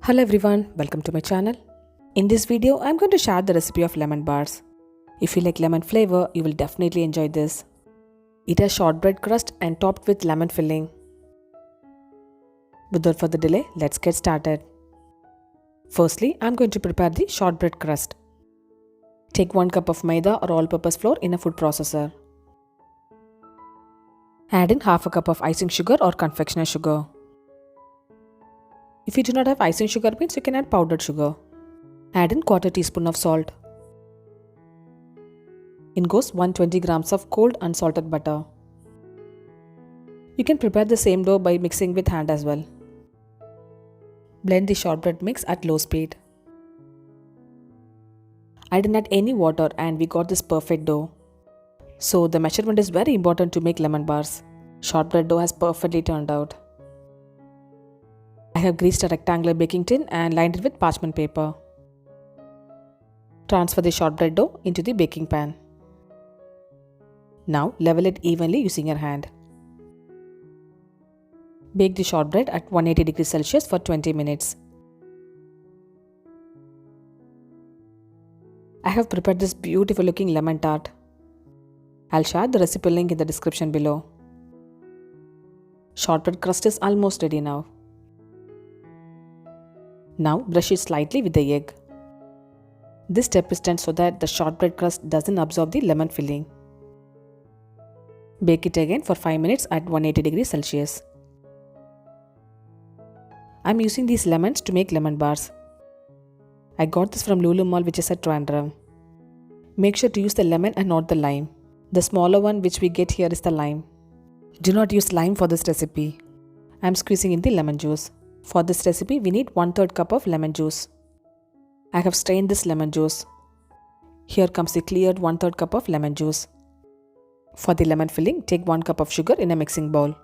Hello everyone, welcome to my channel. In this video, I'm going to share the recipe of lemon bars. If you like lemon flavor, you will definitely enjoy this. It has shortbread crust and topped with lemon filling. Without further delay, let's get started. Firstly, I'm going to prepare the shortbread crust. Take 1 cup of maida or all-purpose flour in a food processor. Add in half a cup of icing sugar or confectioner sugar. If you do not have icing sugar means you can add powdered sugar. Add in quarter teaspoon of salt. In goes 120 grams of cold unsalted butter. You can prepare the same dough by mixing with hand as well. Blend the shortbread mix at low speed. I didn't add any water and we got this perfect dough. So the measurement is very important to make lemon bars. Shortbread dough has perfectly turned out. I have greased a rectangular baking tin and lined it with parchment paper. Transfer the shortbread dough into the baking pan. Now level it evenly using your hand. Bake the shortbread at 180 degrees Celsius for 20 minutes. I have prepared this beautiful looking lemon tart. I'll share the recipe link in the description below. Shortbread crust is almost ready now. Now brush it slightly with the egg. This step is done so that the shortbread crust doesn't absorb the lemon filling. Bake it again for 5 minutes at 180 degrees Celsius. I'm using these lemons to make lemon bars. I got this from Lulu Mall, which is at Trivandrum. Make sure to use the lemon and not the lime. The smaller one which we get here is the lime. Do not use lime for this recipe. I'm squeezing in the lemon juice. For this recipe, we need 1/3 cup of lemon juice. I have strained this lemon juice. Here comes the cleared 1/3 cup of lemon juice. For the lemon filling, take 1 cup of sugar in a mixing bowl.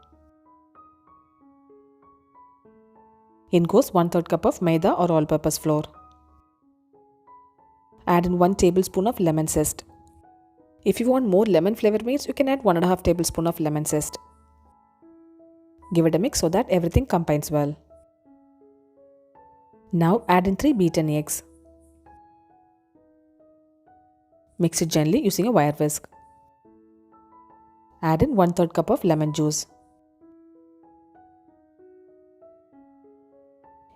In goes 1/3 cup of maida or all-purpose flour. Add in 1 tablespoon of lemon zest. If you want more lemon flavor means you can add 1.5 tablespoon of lemon zest. Give it a mix so that everything combines well. Now add in 3 beaten eggs. Mix it gently using a wire whisk. Add in 1/3 cup of lemon juice.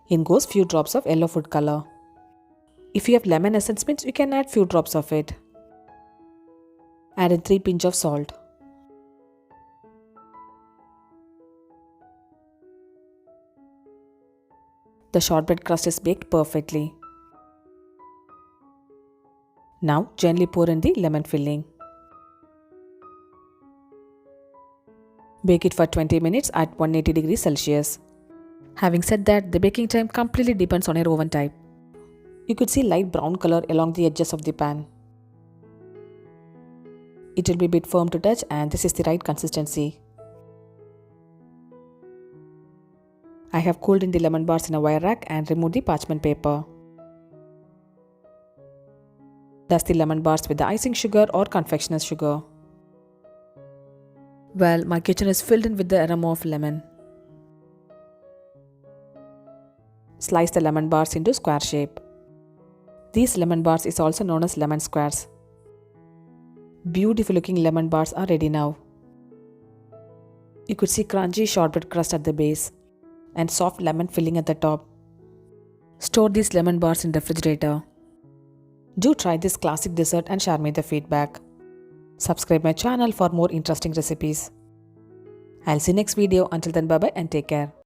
In goes few drops of yellow food color. If you have lemon essence means you can add few drops of it. Add in 3 pinch of salt. The shortbread crust is baked perfectly. Now gently pour in the lemon filling. Bake it for 20 minutes at 180 degrees Celsius. Having said that, the baking time completely depends on your oven type. You could see light brown color along the edges of the pan. It will be a bit firm to touch and this is the right consistency. I have cooled in the lemon bars in a wire rack and removed the parchment paper. Dust the lemon bars with the icing sugar or confectioner's sugar. Well, my kitchen is filled in with the aroma of lemon. Slice the lemon bars into square shape. These lemon bars is also known as lemon squares. Beautiful looking lemon bars are ready now. You could see crunchy shortbread crust at the base and soft lemon filling at the top. Store these lemon bars in the refrigerator. Do try this classic dessert and share me the feedback. Subscribe my channel for more interesting recipes. I'll see you next video. Until then, bye bye and take care.